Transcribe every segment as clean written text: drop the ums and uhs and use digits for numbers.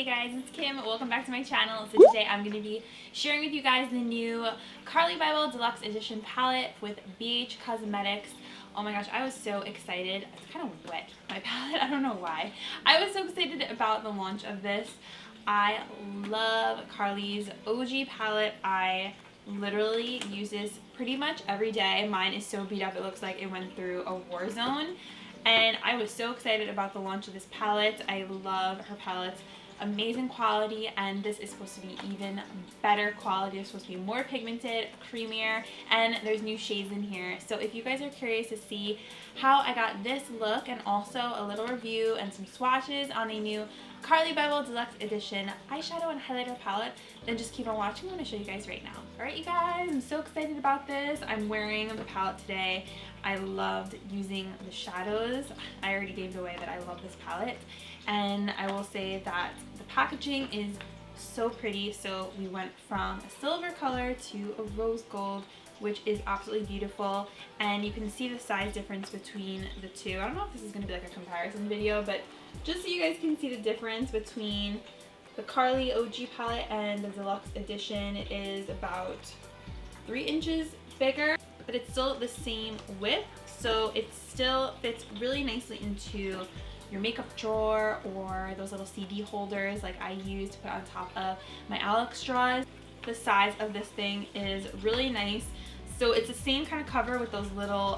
Hey guys, it's Kim. Welcome back to my channel. So today I'm going to be sharing with you guys the new Carli Bybel Deluxe Edition palette with BH Cosmetics. Oh my gosh, I was so excited. It's kind of wet, my palette. I don't know why. I was so excited about the launch of this. I love Carli's OG palette. I literally use this pretty much every day. Mine is so beat up it looks like it went through a war zone. And I was so excited about the launch of this palette. I love her palettes. Amazing quality, and this is supposed to be even better quality. It's supposed to be more pigmented, creamier, and there's new shades in here. So if you guys are curious to see how I got this look and also a little review and some swatches on a new Carli Bybel Deluxe Edition eyeshadow and highlighter palette, then just keep on watching. I'm going to show you guys right now. Alright you guys, I'm so excited about this. I'm wearing the palette today. I loved using the shadows. I already gave it away that I love this palette, and I will say that the packaging is so pretty. So we went from a silver color to a rose gold, which is absolutely beautiful, and you can see the size difference between the two. I don't know if this is going to be like a comparison video, but just so you guys can see the difference between the Carli OG palette and the Deluxe Edition. It is about 3 inches bigger, but it's still the same width, so it still fits really nicely into your makeup drawer or those little CD holders like I use to put on top of my Alex straws. The size of this thing is really nice. So it's the same kind of cover with those little,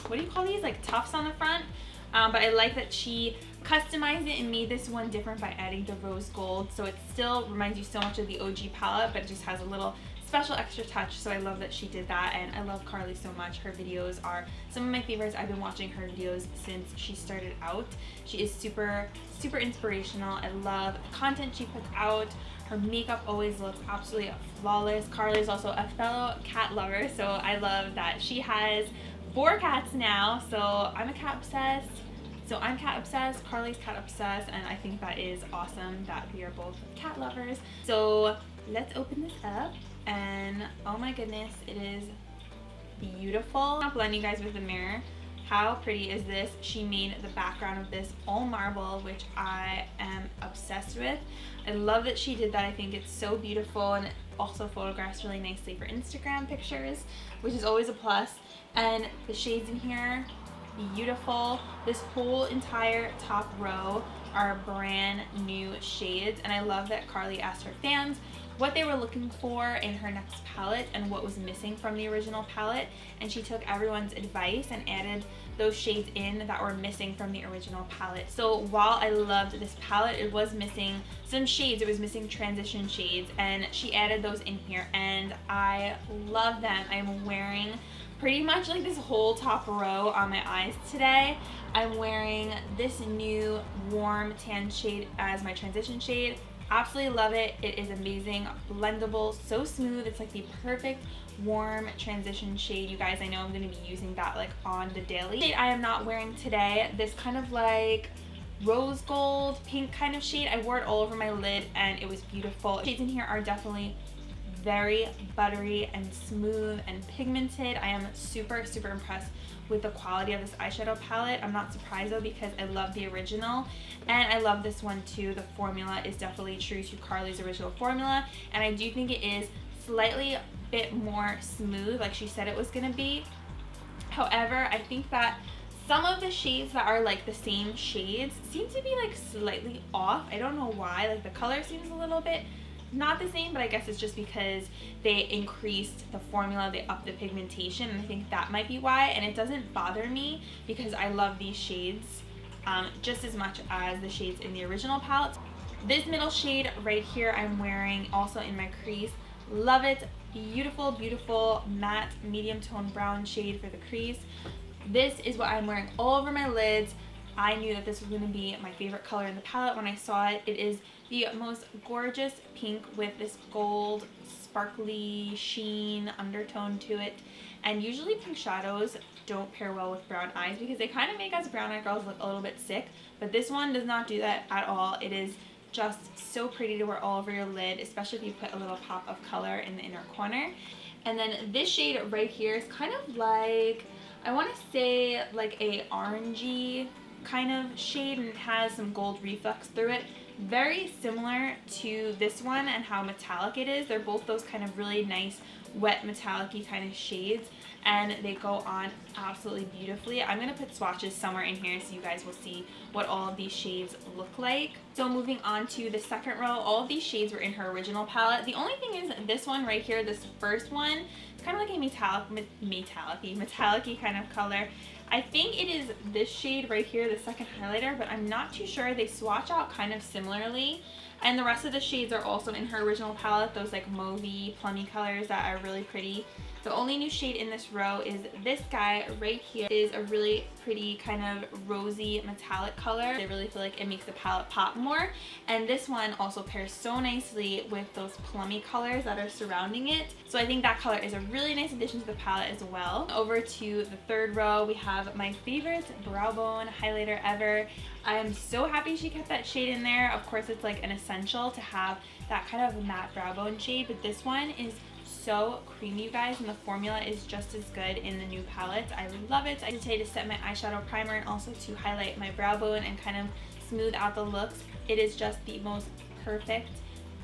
what do you call these? Like tufts on the front. But I like that she customized it and made this one different by adding the rose gold. So it still reminds you so much of the OG palette, but it just has a little special extra touch. So I love that she did that, and I love Carli so much. Her videos are some of my favorites. I've been watching her videos since she started out. She is super inspirational. I love the content she puts out. Her makeup always looks absolutely flawless. Carli is also a fellow cat lover, so I love that she has 4 cats now. So I'm cat obsessed, Carli's cat obsessed, and I think that is awesome that we are both cat lovers. So let's open this up, and oh my goodness, it is beautiful. I'll blend you guys with the mirror. How pretty is this? She made the background of this all marble, which I am obsessed with. I love that she did that. I think it's so beautiful, and it also photographs really nicely for Instagram pictures, which is always a plus. And the shades in here, beautiful. This whole entire top row are brand new shades, and I love that Carli asked her fans what they were looking for in her next palette and what was missing from the original palette, and she took everyone's advice and added those shades in that were missing from the original palette. So while I loved this palette, it was missing some shades. It was missing transition shades, and she added those in here, and I love them. I'm wearing pretty much like this whole top row on my eyes today. I'm wearing this new warm tan shade as my transition shade. Absolutely love it. It is amazing, blendable, so smooth. It's like the perfect warm transition shade. You guys, I know I'm going to be using that like on the daily. Shade I am not wearing today, this kind of like rose gold pink kind of shade. I wore it all over my lid and it was beautiful. Shades in here are definitely very buttery and smooth and pigmented. I am super impressed with the quality of this eyeshadow palette. I'm not surprised though, because I love the original, and I love this one too. The formula is definitely true to Carli's original formula, and I do think it is slightly bit more smooth like she said it was gonna be. However, I think that some of the shades that are like the same shades seem to be like slightly off. I don't know why. Like the color seems a little bit not the same, but I guess it's just because they increased the formula, they upped the pigmentation, and I think that might be why. And it doesn't bother me because I love these shades just as much as the shades in the original palette. This middle shade right here I'm wearing also in my crease. Love it. Beautiful matte medium tone brown shade for the crease. This is what I'm wearing all over my lids. I knew that this was going to be my favorite color in the palette when I saw it. It is the most gorgeous pink with this gold sparkly sheen undertone to it. And usually pink shadows don't pair well with brown eyes because they kind of make us brown eyed girls look a little bit sick. But this one does not do that at all. It is just so pretty to wear all over your lid, especially if you put a little pop of color in the inner corner. And then this shade right here is kind of like, I want to say like a orangey kind of shade, and it has some gold reflex through it. very similar to this one and how metallic it is. They're both those kind of really nice wet metallic-y kind of shades, and they go on absolutely beautifully. I'm going to put swatches somewhere in here so you guys will see what all of these shades look like. So moving on to the second row, all of these shades were in her original palette. The only thing is this one right here, this first one, kind of like a metallic-y kind of color. I think it is this shade right here, the second highlighter, but I'm not too sure. They swatch out kind of similarly. And the rest of the shades are also in her original palette, those like mauvey, plummy colors that are really pretty. The only new shade in this row is this guy right here. It is a really pretty kind of rosy metallic color. I really feel like it makes the palette pop more. And this one also pairs so nicely with those plummy colors that are surrounding it. So I think that color is a really nice addition to the palette as well. Over to the third row, we have my favorite brow bone highlighter ever. I am so happy she kept that shade in there. Of course, it's like an essential to have that kind of matte brow bone shade, but this one is so creamy, you guys, and the formula is just as good in the new palette. I love it. I decided to set my eyeshadow primer and also to highlight my brow bone and kind of smooth out the looks. It is just the most perfect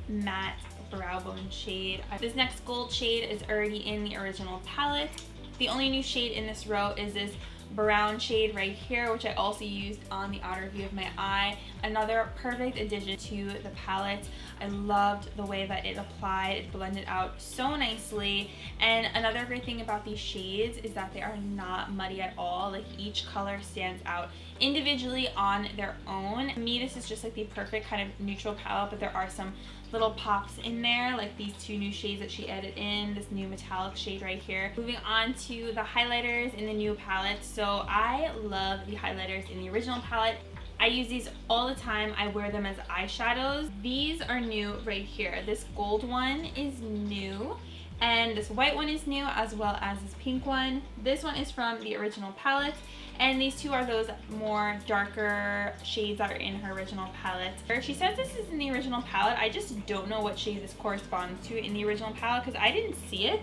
matte brow bone shade. This next gold shade is already in the original palette. The only new shade in this row is this brown shade right here, which I also used on the outer view of my eye. Another perfect addition to the palette. I loved the way that it applied. It blended out so nicely. And another great thing about these shades is that they are not muddy at all. Like, each color stands out individually on their own. To me, this is just like the perfect kind of neutral palette, but there are some little pops in there, like these two new shades that she added in, this new metallic shade right here. Moving on to the highlighters in the new palette. So I love the highlighters in the original palette. I use these all the time. I wear them as eyeshadows. These are new right here. This gold one is new, and this white one is new, as well as this pink one. This one is from the original palette, and these two are those more darker shades that are in her original palette. She says this is in the original palette. I just don't know what shade this corresponds to in the original palette because I didn't see it,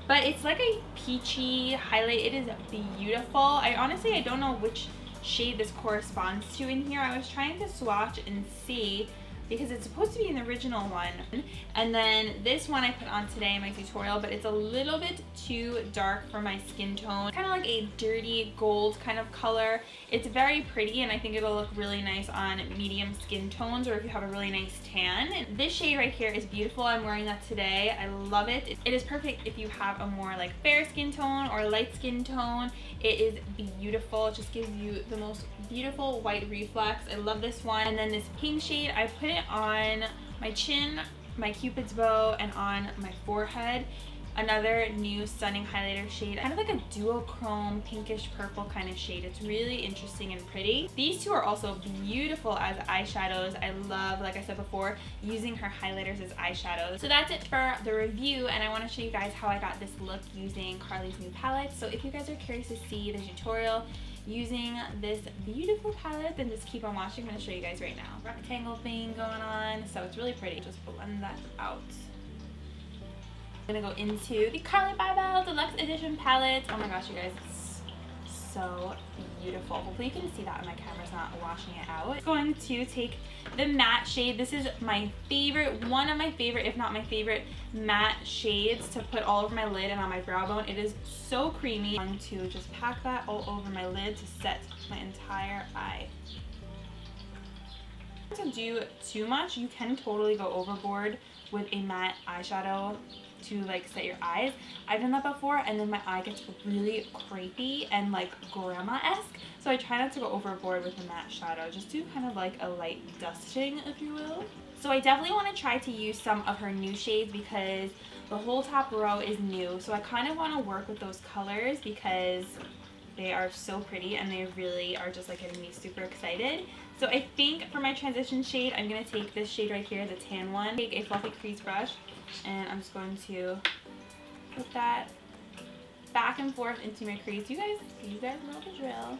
but it's like a peachy highlight. It is beautiful. I don't know which shade this corresponds to in here. I was trying to swatch and see because it's supposed to be in the original one. And then this one I put on today in my tutorial, but it's a little bit too dark for my skin tone. Kind of like a dirty gold kind of color. It's very pretty, and I think it'll look really nice on medium skin tones or if you have a really nice tan. And this shade right here is beautiful. I'm wearing that today. I love it. It is perfect if you have a more like fair skin tone or light skin tone. It is beautiful. It just gives you the most beautiful white reflex. I love this one. And then this pink shade, I put it on my chin, my cupid's bow, and on my forehead. Another new stunning highlighter shade, kind of like a duochrome pinkish purple kind of shade. It's really interesting and pretty. These two are also beautiful as eyeshadows. I love, like I said before, using her highlighters as eyeshadows. So that's it for the review, and I want to show you guys how I got this look using Carli's new palette. So if you guys are curious to see the tutorial using this beautiful palette, then just keep on watching. I'm going to show you guys right now. Rectangle thing going on, so it's really pretty. Just blend that out. I'm gonna go into the Carli Bybel Deluxe Edition palette. Oh my gosh, you guys, it's so beautiful. Hopefully you can see that, and my camera's not washing it out. I'm going to take the matte shade. This is my favorite, one of my favorite, if not my favorite, matte shades to put all over my lid and on my brow bone. It is so creamy. I'm going to just pack that all over my lid to set my entire eye. To do too much, you can totally go overboard with a matte eyeshadow to like set your eyes. I've done that before, and then my eye gets really crepey and like grandma-esque, so I try not to go overboard with the matte shadow. Just do kind of like a light dusting, if you will. So I definitely want to try to use some of her new shades because the whole top row is new, so I kind of want to work with those colors because they are so pretty and they really are just like getting me super excited. So I think for my transition shade, I'm going to take this shade right here, the tan one. Take a fluffy crease brush, and I'm just going to put that back and forth into my crease. You guys know the drill.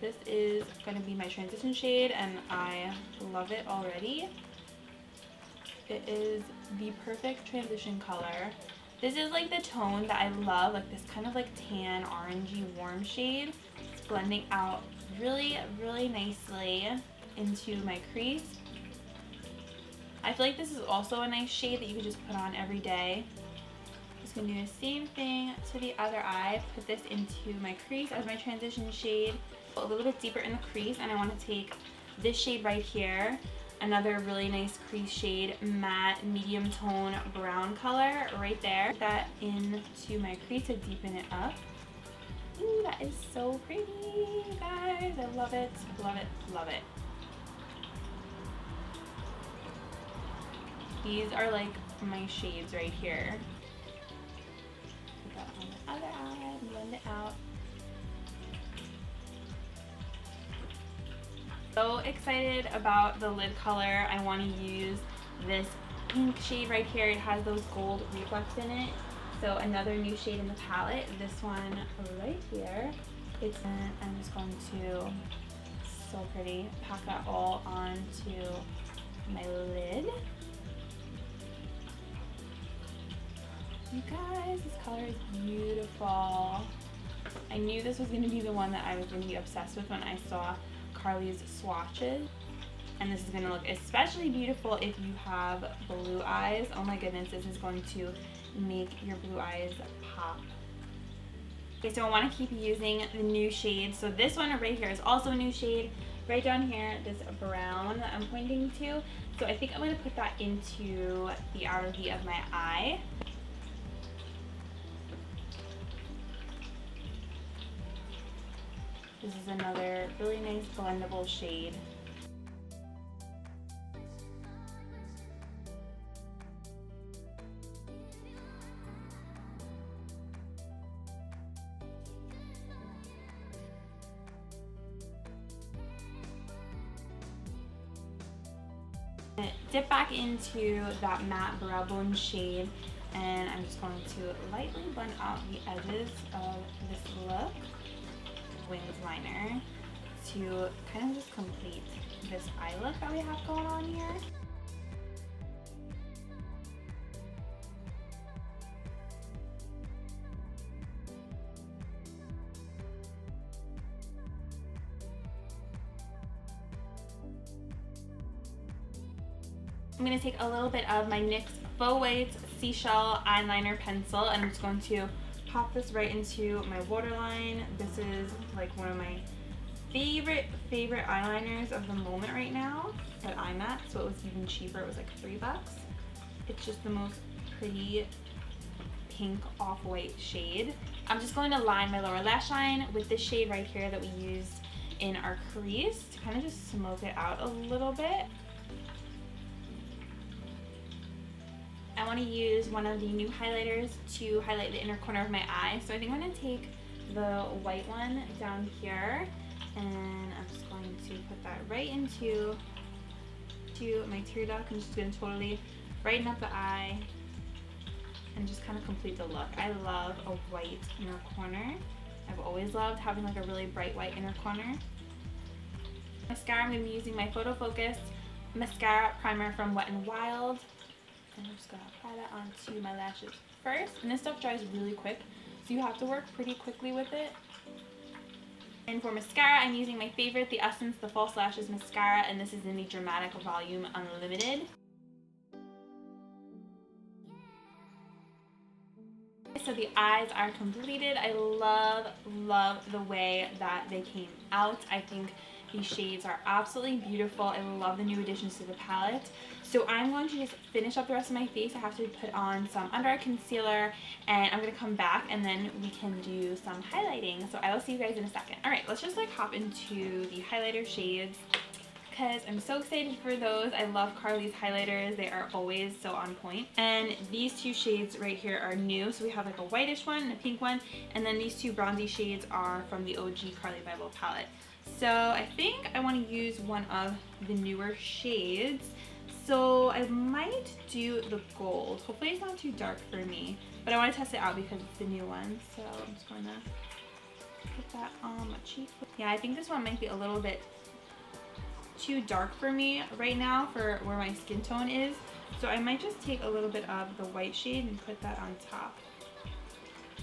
This is going to be my transition shade, and I love it already. It is the perfect transition color. This is like the tone that I love, like this kind of like tan, orangey, warm shade. It's blending out really, really nicely into my crease. I feel like this is also a nice shade that you could just put on every day. Just gonna do the same thing to the other eye. Put this into my crease as my transition shade. A little bit deeper in the crease, and I want to take this shade right here, another really nice crease shade, matte medium tone brown color right there. Put that into my crease to deepen it up. Ooh, that is so pretty, you guys. I love it, love it, love it. These are like my shades right here. Put that on the other eye, blend it out. So excited about the lid color. I want to use this pink shade right here. It has those gold reflex in it. So another new shade in the palette. This one right here. I'm just going to, so pretty, pack that all onto my lid. You guys, this color is beautiful. I knew this was going to be the one that I was going to be obsessed with when I saw Carli's swatches. And this is going to look especially beautiful if you have blue eyes. Oh my goodness, this is going to make your blue eyes pop. Okay, so I want to keep using the new shade. So this one right here is also a new shade. Right down here, this brown that I'm pointing to. So I think I'm going to put that into the outer V of my eye. This is another really nice blendable shade. Dip back into that matte brow bone shade, and I'm just going to lightly blend out the edges of this look. Wings liner to kind of just complete this eye look that we have going on here. I'm going to take a little bit of my NYX Faux White Seashell Eyeliner Pencil, and I'm just going to pop this right into my waterline. This is like one of my favorite eyeliners of the moment right now at IMAX, so it was even cheaper. It was like $3. It's just the most pretty pink off-white shade. I'm just going to line my lower lash line with this shade right here that we used in our crease to kind of just smoke it out a little bit. I want to use one of the new highlighters to highlight the inner corner of my eye. So I think I'm going to take the white one down here, and I'm just going to put that right into my tear duct. I'm just going to totally brighten up the eye and just kind of complete the look. I love a white inner corner. I've always loved having like a really bright white inner corner. Mascara, I'm going to be using my Photo Focus Mascara Primer from Wet n Wild. And I'm just going to apply that onto my lashes first. And this stuff dries really quick, so you have to work pretty quickly with it. And for mascara, I'm using my favorite, the Essence The False Lashes Mascara, and this is in the Dramatic Volume Unlimited. So the eyes are completed. I love the way that they came out. I think these shades are absolutely beautiful. I love the new additions to the palette. So I'm going to just finish up the rest of my face. I have to put on some under eye concealer, and I'm going to come back and then we can do some highlighting. So I will see you guys in a second. Alright, let's just like hop into the highlighter shades because I'm so excited for those. I love Carli's highlighters. They are always so on point. And these two shades right here are new. So we have like a whitish one and a pink one, and then these two bronzy shades are from the OG Carli Bybel palette. So I think I want to use one of the newer shades. So I might do the gold. Hopefully it's not too dark for me, but I want to test it out because it's the new one. So I'm just going to put that on my cheek. Yeah, I think this one might be a little bit too dark for me right now for where my skin tone is. So I might just take a little bit of the white shade and put that on top.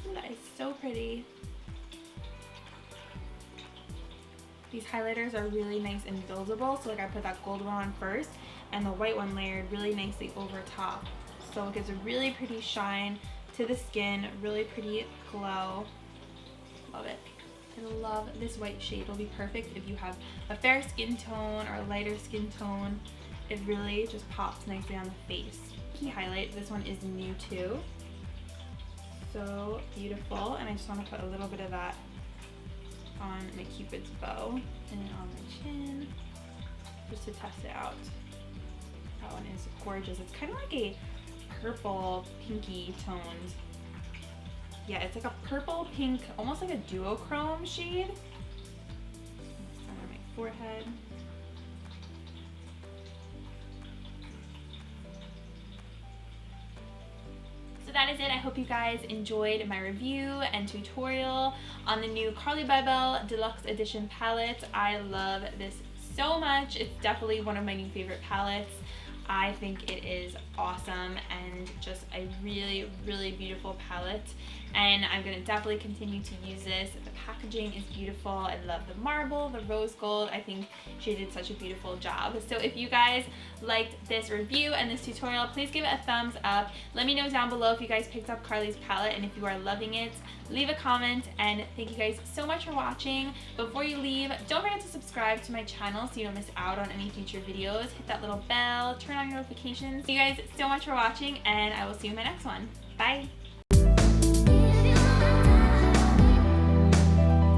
Ooh, that is so pretty. These highlighters are really nice and buildable, so like I put that gold one on first, and the white one layered really nicely over top. So it gives a really pretty shine to the skin, really pretty glow. Love it. I love this white shade. It'll be perfect if you have a fair skin tone or a lighter skin tone. It really just pops nicely on the face. Key highlight, this one is new too. So beautiful, and I just want to put a little bit of that on my Cupid's bow and on my chin just to test it out. That one is gorgeous. It's kind of like a purple pinky toned. Yeah, it's like a purple pink, almost like a duochrome shade. On my forehead. So that is it. I hope you guys enjoyed my review and tutorial on the new Carli Bybel Deluxe Edition palette. I love this so much. It's definitely one of my new favorite palettes. I think it is awesome and just a really, really beautiful palette, and I'm going to definitely continue to use this. The packaging is beautiful. I love the marble, the rose gold. I think she did such a beautiful job. So if you guys liked this review and this tutorial, please give it a thumbs up. Let me know down below if you guys picked up Carli's palette, and if you are loving it, leave a comment. And thank you guys so much for watching. Before you leave, don't forget to subscribe to my channel so you don't miss out on any future videos. Hit that little bell, turn on your notifications. Thank you guys so much for watching, and I will see you in my next one. Bye!